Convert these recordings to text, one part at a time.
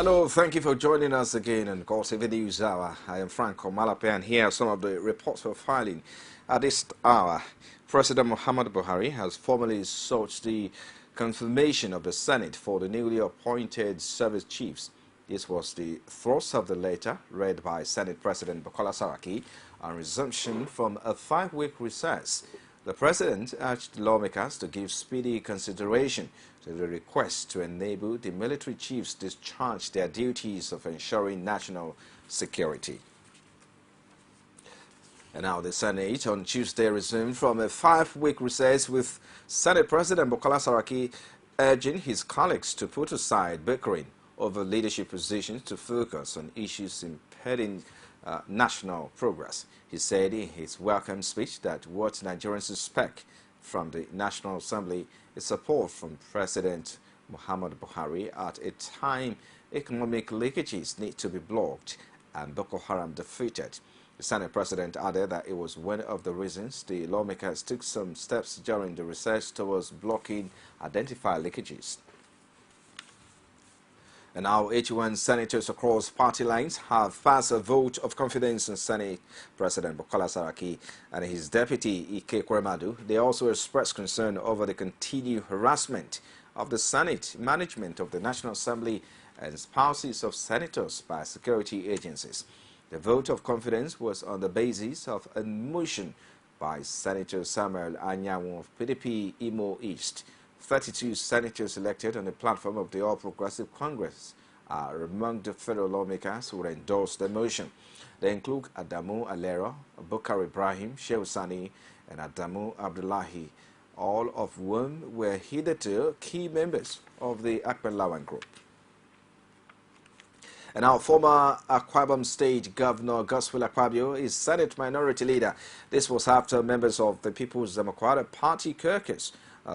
Hello, thank you for joining us again on CoreTV News Hour. I am Franco Malape, and here are some of the reports we're filing at this hour. President Muhammadu Buhari has formally sought the confirmation of the Senate for the newly appointed service chiefs. This was the thrust of the letter read by Senate President Bukola Saraki on resumption from a 5-week recess. The president urged lawmakers to give speedy consideration to the request to enable the military chiefs discharge their duties of ensuring national security. And now the Senate on Tuesday resumed from a 5-week recess, with Senate President Bukola Saraki urging his colleagues to put aside bickering over leadership positions to focus on issues impeding national progress. He said in his welcome speech that what Nigerians expect from the National Assembly is support from President Muhammadu Buhari at a time economic leakages need to be blocked and Boko Haram defeated. The Senate President added that it was one of the reasons the lawmakers took some steps during the recess towards blocking identified leakages. And now 81 senators across party lines have passed a vote of confidence in Senate President Bukola Saraki and his deputy Ike Kwemadu. They also expressed concern over the continued harassment of the Senate management of the National Assembly and spouses of senators by security agencies. The vote of confidence was on the basis of a motion by Senator Samuel Anyanwu of PDP Imo East. 32 senators elected on the platform of the All Progressive Congress are among the federal lawmakers who endorsed the motion. They include Adamu Alero, Bukar Ibrahim, Shehu Sani, and Adamu Abdullahi, all of whom were hitherto key members of the Akpan Lawan group. And our former Akwa Ibom State Governor Godswill Akpabio is Senate Minority Leader. This was after members of the People's Democratic Party caucus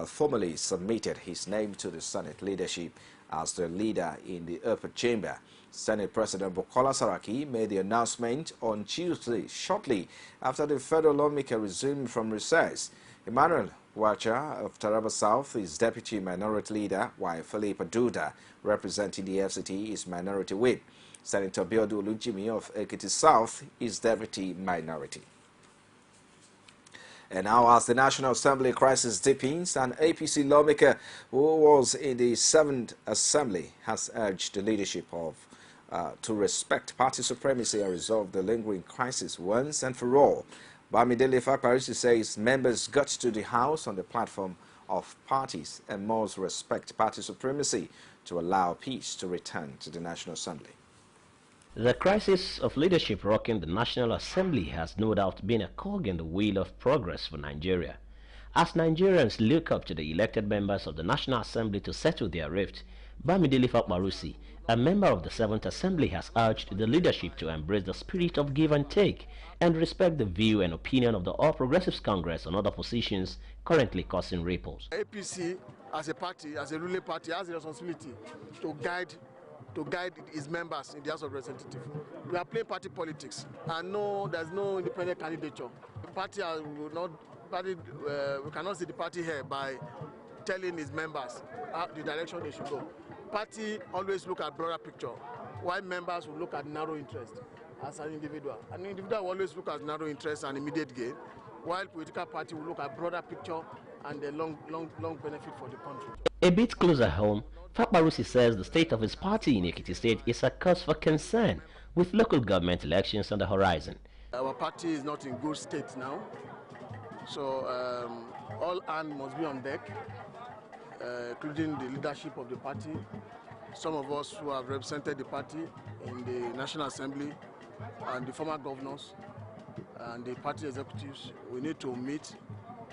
formally submitted his name to the Senate leadership as the leader in the upper chamber. Senate President Bukola Saraki made the announcement on Tuesday, shortly after the federal lawmaker resumed from recess. Emmanuel Wacha of Taraba South is deputy minority leader, while Philip Aduda, representing the FCT, is minority whip. Senator Biodu Olujimi of Ekiti South is deputy minority. And now, as the National Assembly crisis deepens, an APC lawmaker who was in the 7th Assembly has urged the leadership to respect party supremacy and resolve the lingering crisis once and for all. Bamidele Fakparisi says members got to the House on the platform of parties and must respect party supremacy to allow peace to return to the National Assembly. The crisis of leadership rocking the National Assembly has no doubt been a cog in the wheel of progress for Nigeria. As Nigerians look up to the elected members of the National Assembly to settle their rift, Bamidele Fakparusi, a member of the 7th Assembly, has urged the leadership to embrace the spirit of give and take and respect the view and opinion of the All Progressives Congress on other positions currently causing ripples. APC, as a party, as a ruling party, has a responsibility to guide its members in the House of Representatives. We are playing party politics, and there's no independent candidature. The party we cannot see the party here by telling its members the direction they should go. Party always look at broader picture, while members will look at narrow interest as an individual. An individual will always look at narrow interest and immediate gain, while political party will look at broader picture and the long benefit for the country. A bit closer home, Fakparusi says the state of his party in Ekiti State is a cause for concern, with local government elections on the horizon. Our party is not in good state now, so all hands must be on deck, including the leadership of the party, some of us who have represented the party in the National Assembly, and the former governors and the party executives. We need to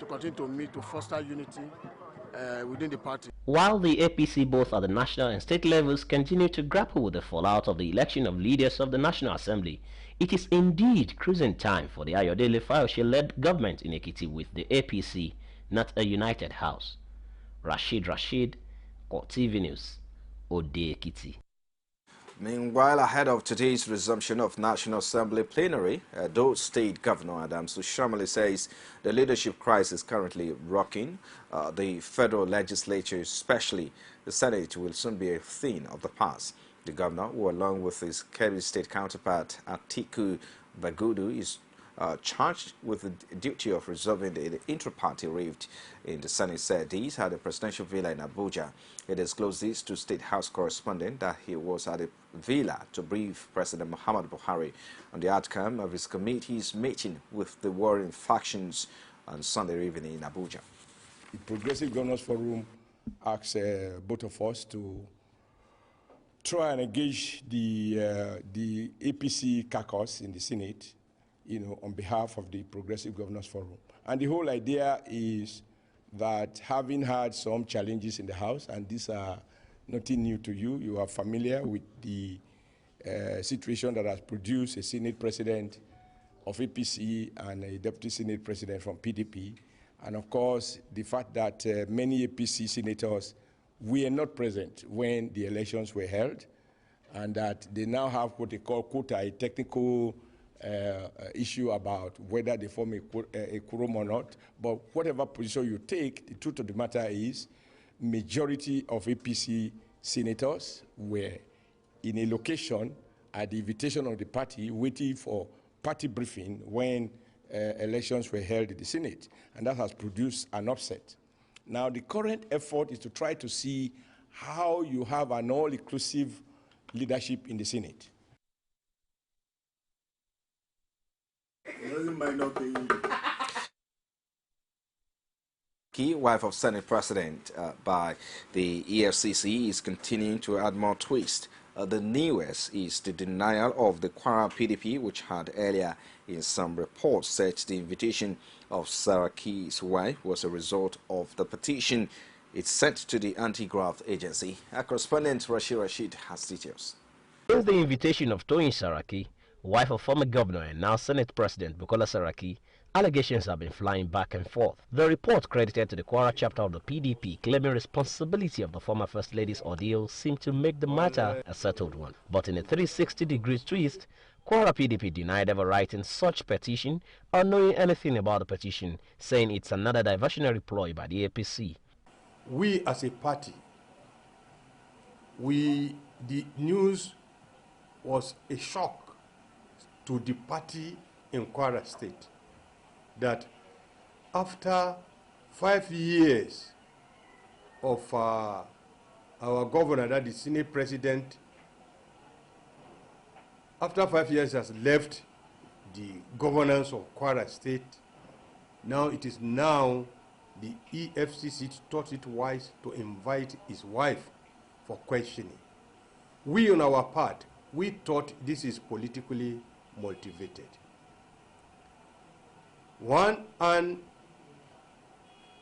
continue to meet to foster unity within the party. While the APC, both at the national and state levels, continue to grapple with the fallout of the election of leaders of the National Assembly, it is indeed cruising time for the Ayodele Fayose-led government in Ekiti with the APC, not a united house. Rashid, CoreTV News, Ode Ekiti. Meanwhile, ahead of today's resumption of National Assembly plenary, Edo State Governor Adams Ushamale says the leadership crisis currently rocking the federal legislature, especially the Senate, will soon be a thing of the past. The governor, who along with his Kebbi State counterpart Atiku Bagudu, is charged with the duty of resolving the intra-party rift in the Senate, said these at the presidential villa in Abuja. He disclosed this to State House correspondent that he was at the villa to brief President Muhammadu Buhari on the outcome of his committee's meeting with the warring factions on Sunday evening in Abuja. The Progressive Governors Forum asks both of us to try and engage the APC caucus in the Senate, on behalf of the Progressive Governors Forum. And the whole idea is that having had some challenges in the House, and these are nothing new to you, you are familiar with the situation that has produced a Senate President of APC and a Deputy Senate President from PDP, and of course the fact that many APC senators were not present when the elections were held, and that they now have what they call quota, a technical issue about whether they form a quorum or not. But whatever position you take, the truth of the matter is majority of APC senators were in a location at the invitation of the party waiting for party briefing when elections were held in the Senate. And that has produced an upset. Now, the current effort is to try to see how you have an all-inclusive leadership in the Senate. Key wife of Senate President by the EFCC is continuing to add more twist. The newest is the denial of the Kwara PDP, which had earlier in some reports said the invitation of Saraki's wife was a result of the petition it sent to the anti-graft agency. Our correspondent Rashid has details. Since the invitation of Toyin Saraki, wife of former governor and now Senate President Bukola Saraki, allegations have been flying back and forth. The report credited to the Kwara chapter of the PDP claiming responsibility of the former First Lady's ordeal seemed to make the matter a settled one. But in a 360-degree twist, Kwara PDP denied ever writing such petition or knowing anything about the petition, saying it's another diversionary ploy by the APC. We as a party, the news was a shock to the party in Kwara State that after 5 years of our governor, that is Senate President, after 5 years has left the governance of Kwara State, now it is now the EFCC thought it wise to invite his wife for questioning. We on our part, we thought this is politically motivated. One, and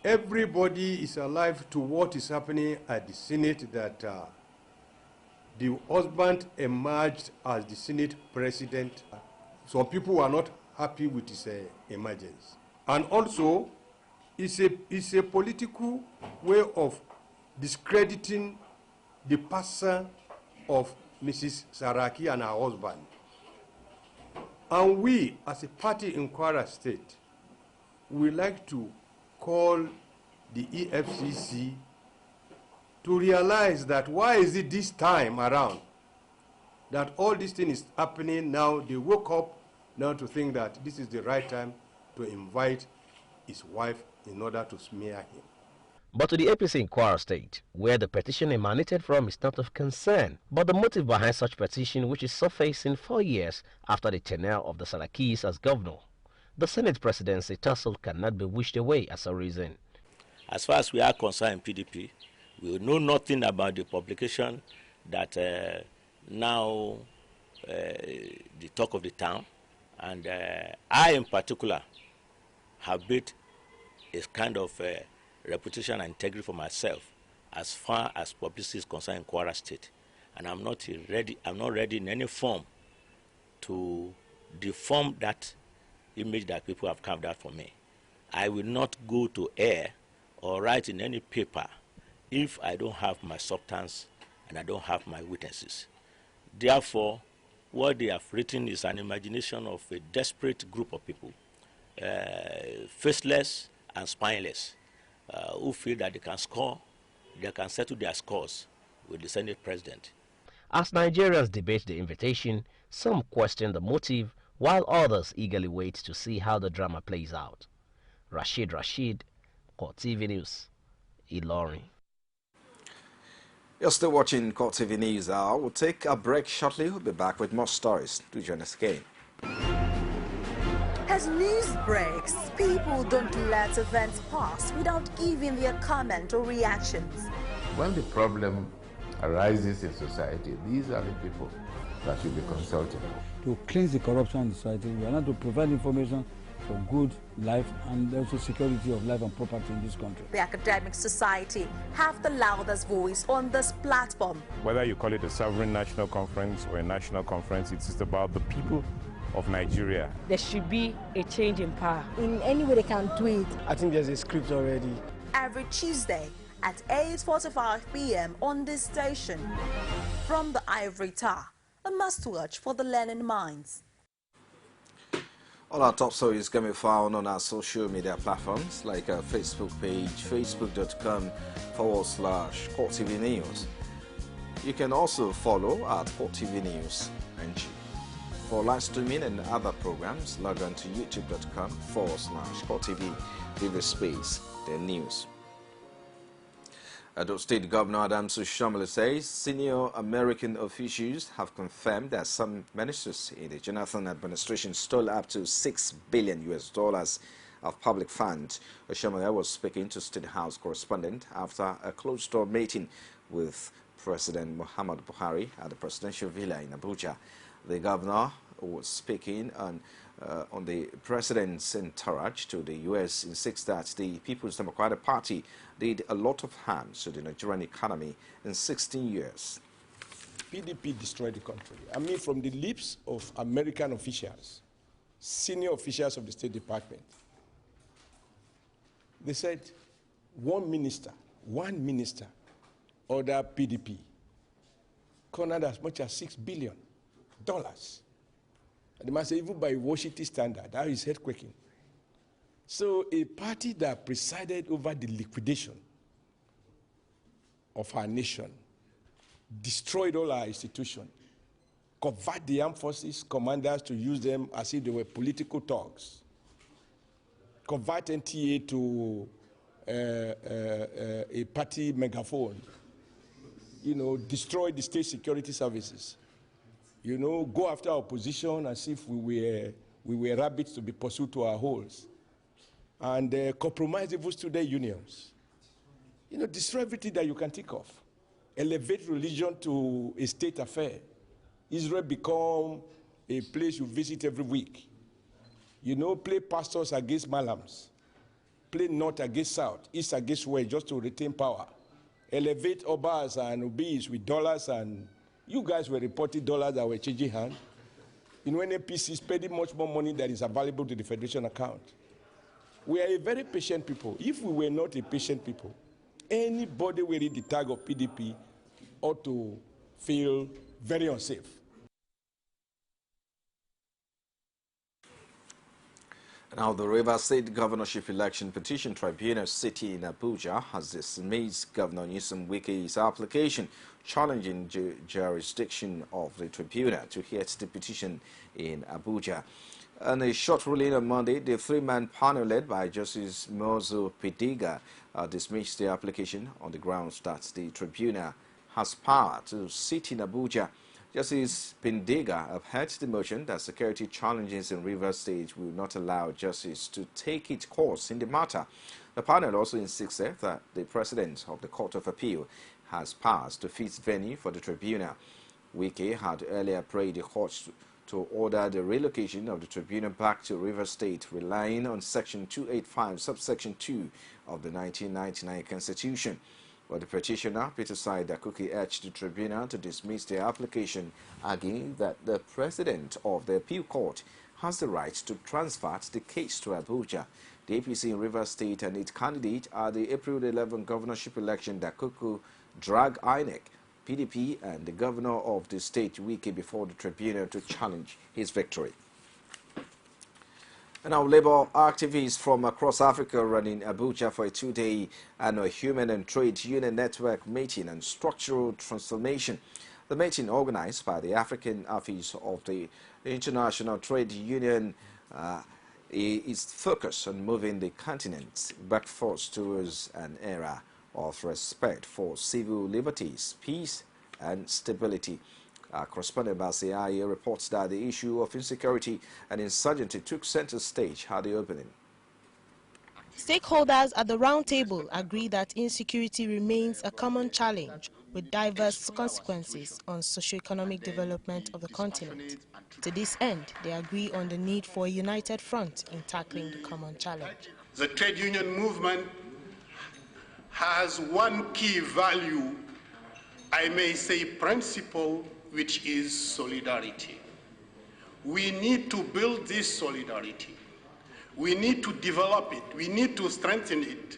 everybody is alive to what is happening at the Senate, that the husband emerged as the Senate President. Some people are not happy with his emergence. And also, it's a political way of discrediting the person of Mrs. Saraki and her husband. And we, as a party in Kwara State, we like to call the EFCC to realize that why is it this time around that all this thing is happening now? They woke up now to think that this is the right time to invite his wife in order to smear him. But to the APC in Kwara State, where the petition emanated from, is not of concern. But the motive behind such petition, which is surfacing 4 years after the tenure of the Sarakis as governor, the Senate presidency tussle cannot be wished away as a reason. As far as we are concerned in PDP, we know nothing about the publication that now the talk of the town, and I in particular have built a kind of reputation and integrity for myself as far as publicity is concerned in Kwara State, and I'm not ready in any form to deform that image that people have carved out for me. I will not go to air or write in any paper if I don't have my substance and I don't have my witnesses. Therefore, what they have written is an imagination of a desperate group of people, faceless and spineless, who feel that they can settle their scores with the Senate President. As Nigerians debate the invitation, some question the motive, while others eagerly wait to see how the drama plays out. Rashid, CoreTV News, Ilorin. You're still watching CoreTV News. We'll take a break shortly. We'll be back with more stories. Do join us again. As news breaks, people don't let events pass without giving their comment or reactions. When the problem arises in society, these are the people that should be consulted. To cleanse the corruption in society, we are not to provide information for good life and also security of life and property in this country. The academic society have the loudest voice on this platform. Whether you call it a sovereign national conference or a national conference, it's just about the people of Nigeria. There should be a change in power. In any way they can do it. I think there's a script already. Every Tuesday at 8:45 p.m. on this station. From the Ivory Tower, a must-watch for the learning minds. All our top stories can be found on our social media platforms like our Facebook page, facebook.com/CoreTV News. You can also follow at CoreTV News NG. For live streaming and other programs, log on to youtube.com/CoreTV. Give a space, the news. Edo State Governor Adams Oshiomhole says senior American officials have confirmed that some ministers in the Jonathan administration stole up to $6 billion of public funds. Oshiomhole was speaking to State House correspondent after a closed-door meeting with President Muhammadu Buhari at the presidential villa in Abuja. The governor was speaking on the president's entourage to the U.S. insists that the People's Democratic Party did a lot of harm to the Nigerian economy in 16 years. PDP destroyed the country. I mean, from the lips of American officials, senior officials of the State Department, they said one minister ordered PDP cornered as much as $6 billion. And they must say, even by Washington standard, that is head-quaking. So a party that presided over the liquidation of our nation, destroyed all our institutions, convert the armed forces commanders to use them as if they were political thugs, convert NTA to a party megaphone, destroy the state security services, go after our opposition as if we were rabbits to be pursued to our holes, and compromise even student unions. Destroy everything that you can think of. Elevate religion to a state affair. Israel become a place you visit every week. Play pastors against malams. Play north against south, east against west, just to retain power. Elevate obas and obis with dollars, and you guys were reporting dollars that were changing hands. NPC is spending much more money than is available to the Federation account. We are a very patient people. If we were not a patient people, anybody wearing the tag of PDP ought to feel very unsafe. Now, the Rivers State Governorship Election Petition Tribunal sitting in Abuja has dismissed Governor Nyesom Wike's application challenging jurisdiction of the tribunal to hear the petition in Abuja. In a short ruling on Monday, the three-man panel led by Justice Mozo Pidiga dismissed the application on the grounds that the tribunal has power to sit in Abuja. Justice Pindiga upheld the motion that security challenges in Rivers State will not allow justice to take its course in the matter. The panel also insisted that the President of the Court of Appeal has powers to fix venue for the tribunal. Wike had earlier prayed the court to order the relocation of the tribunal back to Rivers State, relying on Section 285, subsection 2 of the 1999 Constitution. But the petitioner, Peter Said Akuki, urged the tribunal to dismiss the application, arguing that the President of the Appeal Court has the right to transfer the case to Abuja. The APC in Rivers State and its candidate at the April 11 governorship election, Dakuku, dragged INEC, PDP, and the governor of the state, Wike, before the tribunal to challenge his victory. And now, labor activists from across Africa run in Abuja for a two-day annual Human and Trade Union Network meeting on structural transformation. The meeting, organized by the African Office of the International Trade Union, is focused on moving the continent back forth towards an era of respect for civil liberties, peace, and stability. Correspondent Basia reports that the issue of insecurity and insurgency took center stage at the opening. Stakeholders at the roundtable agree that insecurity remains a common challenge with diverse consequences on socio-economic development of the continent. To this end, they agree on the need for a united front in tackling the common challenge. The trade union movement has one key value, I may say principle, which is solidarity. We need to build this solidarity. We need to develop it. We need to strengthen it,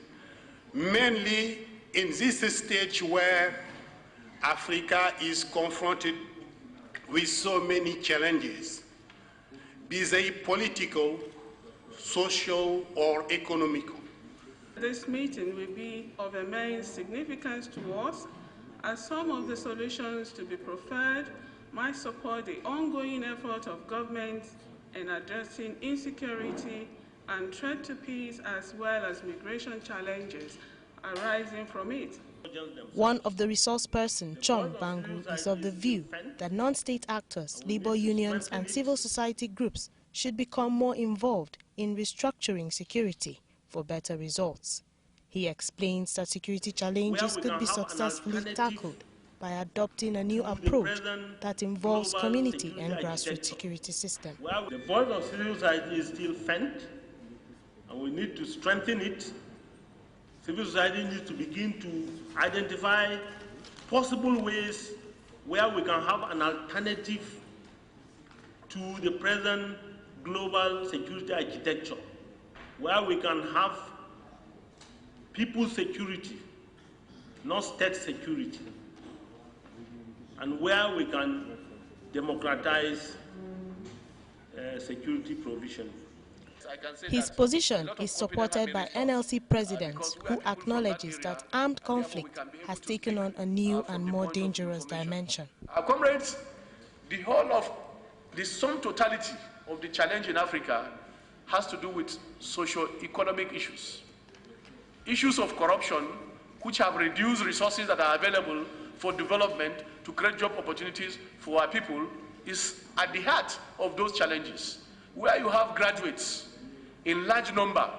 mainly in this stage where Africa is confronted with so many challenges, be they political, social, or economical. This meeting will be of immense significance to us, as some of the solutions to be preferred might support the ongoing effort of government in addressing insecurity and threat to peace, as well as migration challenges arising from it. One of the resource persons, Chong Bangu, is of the view that non-state actors, labor unions and civil society groups should become more involved in restructuring security for better results. He explains that security challenges could be successfully tackled by adopting a new approach that involves community and grassroots security system. The voice of civil society is still faint, and we need to strengthen it. Civil society needs to begin to identify possible ways where we can have an alternative to the present global security architecture, where we can have people's security, not state security, and where we can democratize security provision. His position is supported by NLC presidents, who acknowledges that armed conflict has taken on a new and more dangerous dimension. Comrades, the whole of the sum totality of the challenge in Africa has to do with socio-economic issues. Issues of corruption, which have reduced resources that are available for development to create job opportunities for our people, is at the heart of those challenges. Where you have graduates in large number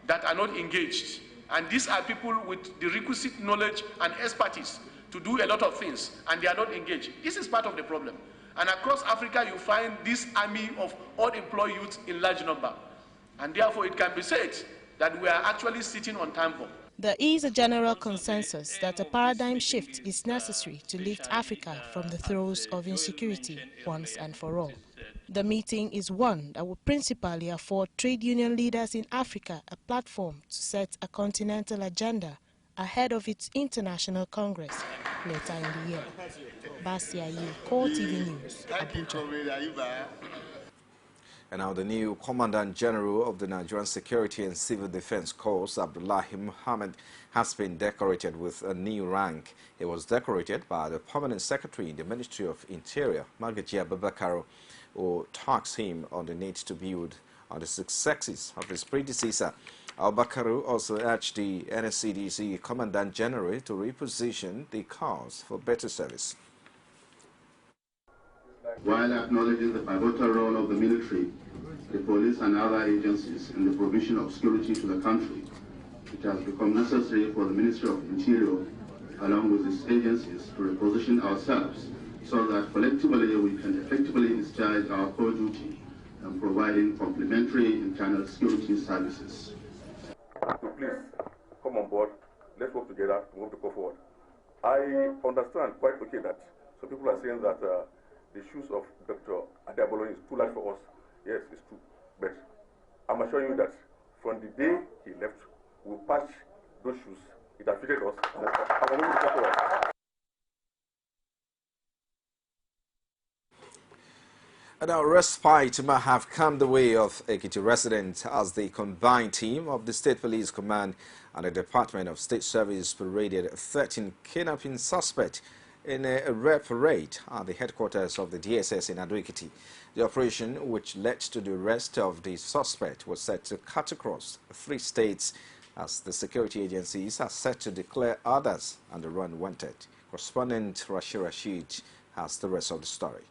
that are not engaged, and these are people with the requisite knowledge and expertise to do a lot of things, and they are not engaged. This is part of the problem. And across Africa, you find this army of unemployed youth in large number. And therefore, it can be said that we are actually sitting on time bomb. There is a general consensus that a paradigm shift is necessary to lift Africa from the throes of insecurity once and for all. The meeting is one that will principally afford trade union leaders in Africa a platform to set a continental agenda ahead of its international congress later in the year. Basia, CoreTV News, Abuja. And now the new Commandant General of the Nigerian Security and Civil Defense Corps, Abdullahi Muhammad, has been decorated with a new rank. He was decorated by the Permanent Secretary in the Ministry of Interior, Magaji Abubakar, who talks him on the need to build on the successes of his predecessor. Abubakar also urged the NSCDC Commandant General to reposition the cause for better service. While acknowledging the pivotal role of the military, the police and other agencies in the provision of security to the country, it has become necessary for the Ministry of Interior, along with its agencies, to reposition ourselves so that collectively we can effectively discharge our core duty in providing complementary internal security services. So please, come on board, let's work together to move the go forward. I understand quite okay that some people are saying that the shoes of Dr. Adeboloni is too large for us. Yes, it's true. But I'm assuring you that from the day he left, we'll patch those shoes. It has fitted us. And we'll move forward. And our respite might have come the way of Ekiti residents as the combined team of the State Police Command and the Department of State Service paraded 13 kidnapping suspects in a rep raid at the headquarters of the DSS in Ado-Ekiti. The operation, which led to the arrest of the suspect, was set to cut across 3 states as the security agencies are set to declare others on the run wanted. Correspondent Rashid has the rest of the story.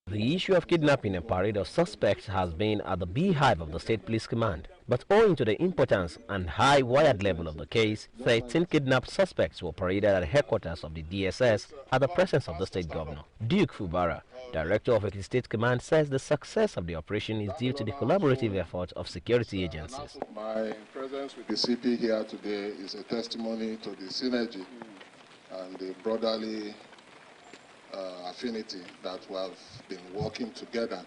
The issue of kidnapping and parade of suspects has been at the beehive of the State Police Command. But owing to the importance and high wired level of the case, 13 kidnapped suspects were paraded at the headquarters of the DSS at the presence of the State Governor. Duke Fubara, Director of the State Command, says the success of the operation is due to the collaborative effort of security agencies. My presence with the CP here today is a testimony to the synergy and the brotherly affinity that we have been working together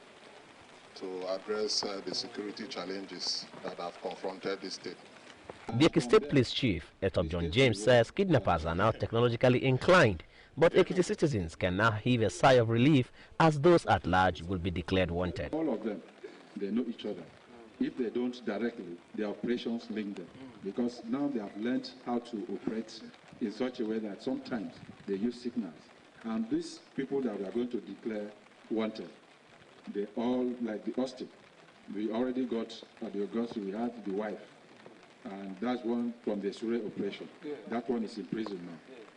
to address the security challenges that have confronted the state. The Ekiti State Police Chief, Etop John James, says kidnappers are now technologically inclined, but Ekiti citizens can now heave a sigh of relief as those at large will be declared wanted. All of them, they know each other. If they don't directly, their operations link them, because now they have learned how to operate in such a way that sometimes they use signals. And these people that we are going to declare wanted, they all, like the Austin, we already got at the Augusta, we had the wife, and that's one from the Surrey operation. That one is in prison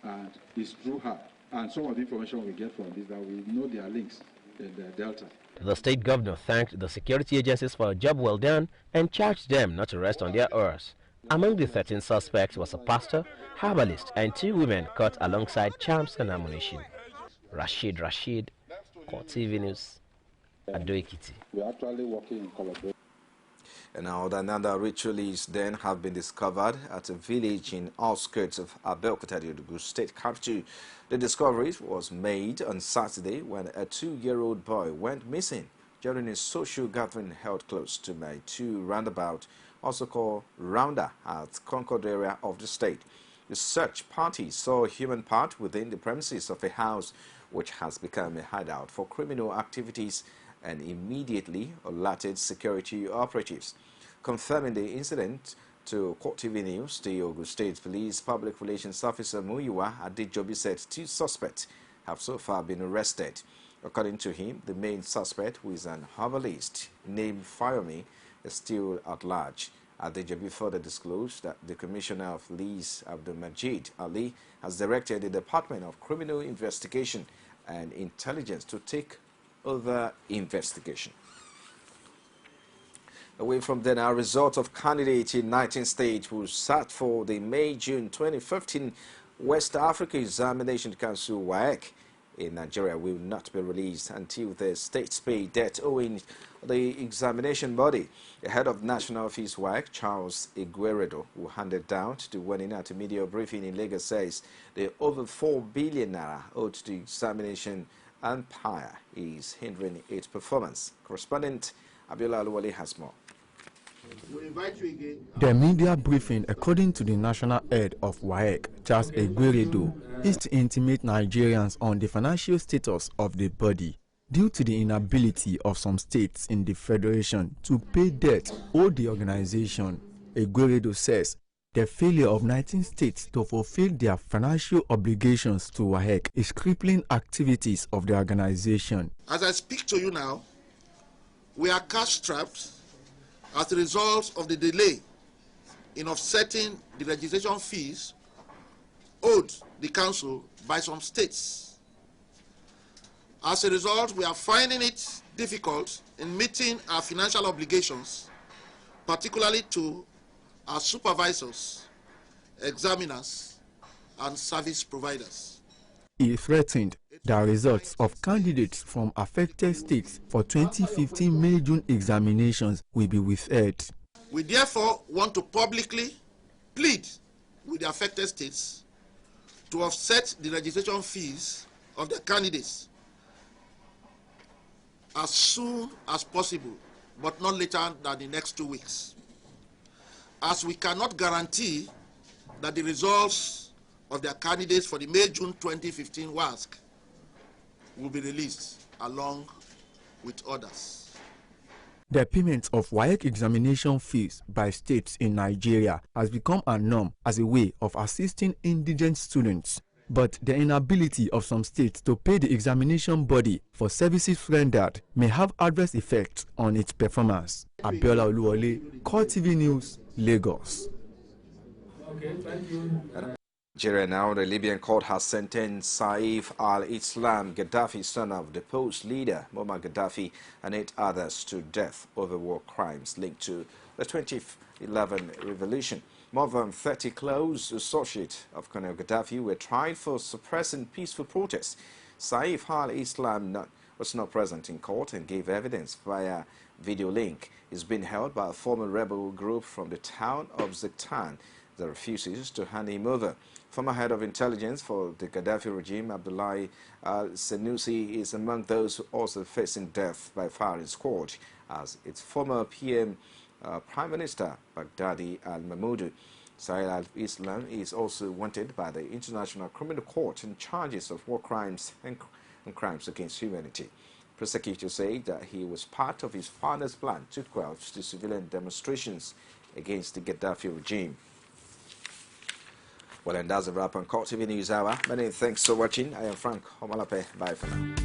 now, and it's through her. And some of the information we get from this, that we know their links in the Delta. The State Governor thanked the security agencies for a job well done and charged them not to rest on their oars. Among the 13 suspects was a pastor, herbalist, and 2 women caught alongside charms and ammunition. Rashid, CoreTV News, Ado-Ekiti. We're actually working in collaboration. And now another ritualists then have been discovered at a village in outskirts of Abeokuta, the Ogun State capital. The discovery was made on Saturday when a 2-year-old boy went missing during a social gathering held close to May 2 roundabout, also called Rounder, at Concord area of the state. The search party saw a human part within the premises of a house which has become a hideout for criminal activities, and immediately alerted security operatives. Confirming the incident to CoreTV News, the Ogun State Police Public Relations Officer Muyiwa Adejobi said 2 suspects have so far been arrested. According to him, the main suspect, who is an herbalist named Fayomi, is still at large. Adejobi further disclosed that the Commissioner of Police, Abdulmajid Ali, has directed the Department of Criminal Investigation and Intelligence to take over investigation. Away from then, our result of candidates in 19 states who sat for the May-June 2015 West Africa Examination Council WAEC in Nigeria will not be released until the states pay debt owing the examination body. The head of National Office WAEC, Charles Igueredo, who handed down to the winning at a media briefing in Lagos, says the over 4 billion naira owed to the examination empire is hindering its performance. Correspondent Abiola Aluwale has more. The media briefing, according to the national head of WAEC, Charles Igueredo, is to intimate Nigerians on the financial status of the body due to the inability of some states in the federation to pay debt owed the organization. Igueredo says the failure of 19 states to fulfill their financial obligations to WAEC is crippling activities of the organization. As I speak to you now, we are cash-strapped as a result of the delay in offsetting the registration fees owed the council by some states. As a result, we are finding it difficult in meeting our financial obligations, particularly to our supervisors, examiners, and service providers. He threatened the results of candidates from affected states for 2015 May-June examinations will be withheld. We therefore want to publicly plead with the affected states to offset the registration fees of the candidates as soon as possible, but not later than the next 2 weeks, as we cannot guarantee that the results of their candidates for the May-June 2015 WASC will be released along with others. The payment of WAEC examination fees by states in Nigeria has become a norm as a way of assisting indigent students. But the inability of some states to pay the examination body for services rendered may have adverse effects on its performance. Abiola Oluwole, CoreTV News, Lagos. Okay, thank you. Nigeria now, the Libyan court has sentenced Saif al-Islam Gaddafi, son of the deposed leader Muammar Gaddafi, and 8 others to death over war crimes linked to the 2011 revolution. More than 30 close associates of Colonel Gaddafi were tried for suppressing peaceful protests. Saif al-Islam was not present in court and gave evidence via video link. He's been held by a former rebel group from the town of Zektan that refuses to hand him over. Former head of intelligence for the Gaddafi regime, Abdullahi al-Senussi, is among those also facing death by firing squad, as its former PM, Prime Minister Baghdadi al-Mahmoud. Saif al-Islam is also wanted by the International Criminal Court on charges of war crimes and crimes against humanity. Prosecutors say that he was part of his father's plan to quell the civilian demonstrations against the Gaddafi regime. Well, and that's a wrap on CoreTV News Hour. Many thanks for watching. I am Frank Omalape. Bye for now.